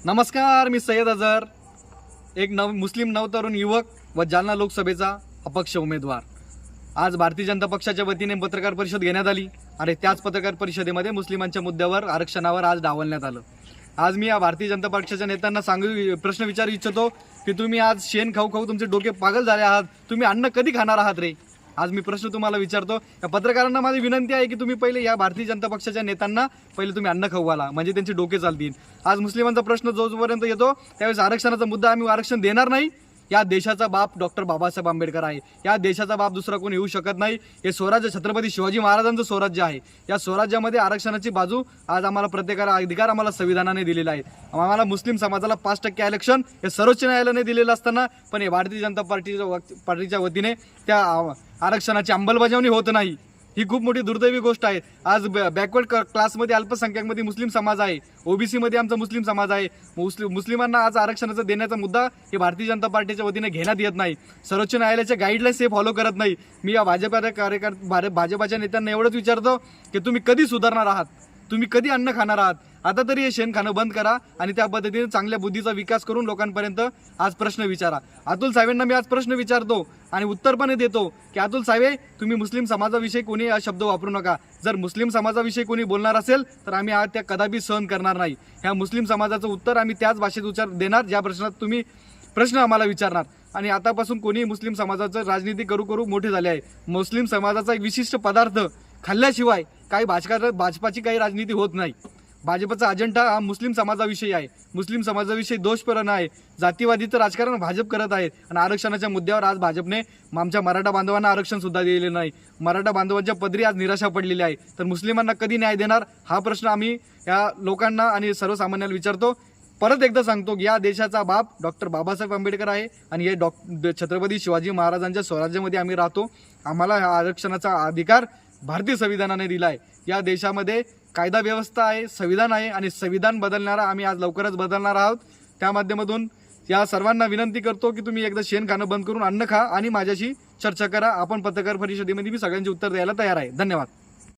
नमस्कार, मी सय्यद अझर, एक मुस्लिम नवतरुण युवक व जालना लोकसभेचा अपक्ष उमेदवार। आज भारतीय जनता पक्षाच्या वतीने पत्रकार परिषद घेण्यात आली आणि त्याच पत्रकार परिषदेमध्ये मुस्लिमांच्या मुद्द्यावर आरक्षणावर आज डावलण्यात आलं। आज मी या भारतीय जनता पक्षाच्या नेत्यांना प्रश्न विचारू इच्छितो की तुम्ही आज शेण खाऊ खाऊ तुमचे डोके पागल झाले आहात, तुम्ही अन्न कधी खाणार आहात रे? आज मी प्रश्न तुम्हाला विचारतो। या पत्रकारांना माझी विनंती आहे की तुम्ही पहिले या भारतीय जनता पक्षाच्या नेत्यांना पहिले तुम्ही अन्न खाऊ घाला, म्हणजे त्यांचे डोके चालतील। आज मुस्लिमांचा प्रश्न जोपर्यंत येतो त्यावेळेस आरक्षणाचा मुद्दा आम्ही आरक्षण देणार नाही। या देशाचा बाप डॉक्टर बाबासाहेब आंबेडकर आहे, या देशाचा बाप दुसरा कोणी येऊ शकत नाही। हे स्वराज्य छत्रपती शिवाजी महाराजांचं स्वराज्य आहे। या स्वराज्यामध्ये आरक्षणाची बाजू आज आम्हाला प्रत्येकाला अधिकार आम्हाला संविधानाने दिलेला आहे। आम्हाला मुस्लिम समाजाला 5% आरक्षण हे सर्वोच्च न्यायालयाने दिलेलं असताना पण हे भारतीय जनता पार्टीच्या वतीने त्या आरक्षणाची अंमलबजावणी होत नाही। ही खूप मोठी दुर्दैवी गोष्ट आहे। आज बॅकवर्ड क्लासमध्ये अल्पसंख्याकमध्ये मुस्लिम समाज आहे, ओबीसी मध्ये आमचा मुस्लिम समाज आहे। मुस्लिमांना आज आरक्षणाचा देण्याचा मुद्दा हे भारतीय जनता पार्टीच्या वतीने घेण्यात येत नाही। सर्वोच्च न्यायालयाच्या गाईडलाईन्स हे फॉलो करत नाही। मी या भाजपाच्या नेत्यांना एवढंच विचारतो की तुम्ही कधी सुधारणार आहात, तुम्ही कधी अन्न खाणार आहात? आता तरी हे शेण खाणं बंद करा आणि त्या पद्धतीने चांगल्या बुद्धीचा विकास करून लोकांपर्यंत आज प्रश्न विचारा। अतुल साहेबांना मी आज प्रश्न विचारतो आणि उत्तर पण देतो की अतुल साहेब, तुम्ही मुस्लिम समाजाविषयी कोणी हा शब्द वापरू नका। जर मुस्लिम समाजाविषयी कोणी बोलणार असेल तर आम्ही आज त्या कदापि सहन करणार नाही। ह्या मुस्लिम समाजाचं उत्तर आम्ही त्याच भाषेत उत्तर देणार ज्या प्रश्नात तुम्ही प्रश्न आम्हाला विचारणार। आणि आतापासून कोणी मुस्लिम समाजाचं राजनीती करू करू मोठे झाले आहे। मुस्लिम समाजाचा एक विशिष्ट पदार्थ खाल्ल्याशिवाय काही भाजपाची काही राजनीती होत नाही। भाजपचा अजेंडा हा मुस्लिम समाजाविषयी आहे, मुस्लिम समाजाविषयी दोषपूर्ण आहे। जातीवादीचं राजकारण भाजप करत आहे आणि आरक्षणाच्या मुद्द्यावर आज भाजपने आमच्या मराठा बांधवांना आरक्षण सुद्धा दिलेले नाही। मराठा बांधवांच्या पदरी आज निराशा पडलेली आहे। तर मुस्लिमांना कधी न्याय देणार हा प्रश्न आम्ही या लोकांना आणि सर्वसामान्यांना विचारतो। परत एकदा सांगतो की या देशाचा बाप डॉक्टर बाबासाहेब आंबेडकर आहे आणि हे छत्रपती शिवाजी महाराजांच्या स्वराज्यामध्ये आम्ही राहतो। आम्हाला या आरक्षणाचा अधिकार भारतीय संविधानाने दिला आहे। या देशामध्ये कायदा व्यवस्था आहे, संविधान आहे आणि संविधान बदलणारा आम्ही आज लवकरच बदलणार आहोत। त्या माध्यमातून या सर्वांना विनंती करतो की तुम्ही एकदा शेण खाणं बंद करून अन्न खा आणि माझ्याशी चर्चा करा। आपण पत्रकार परिषदेमध्ये मी सगळ्यांचे उत्तर द्यायला तयार आहे। धन्यवाद।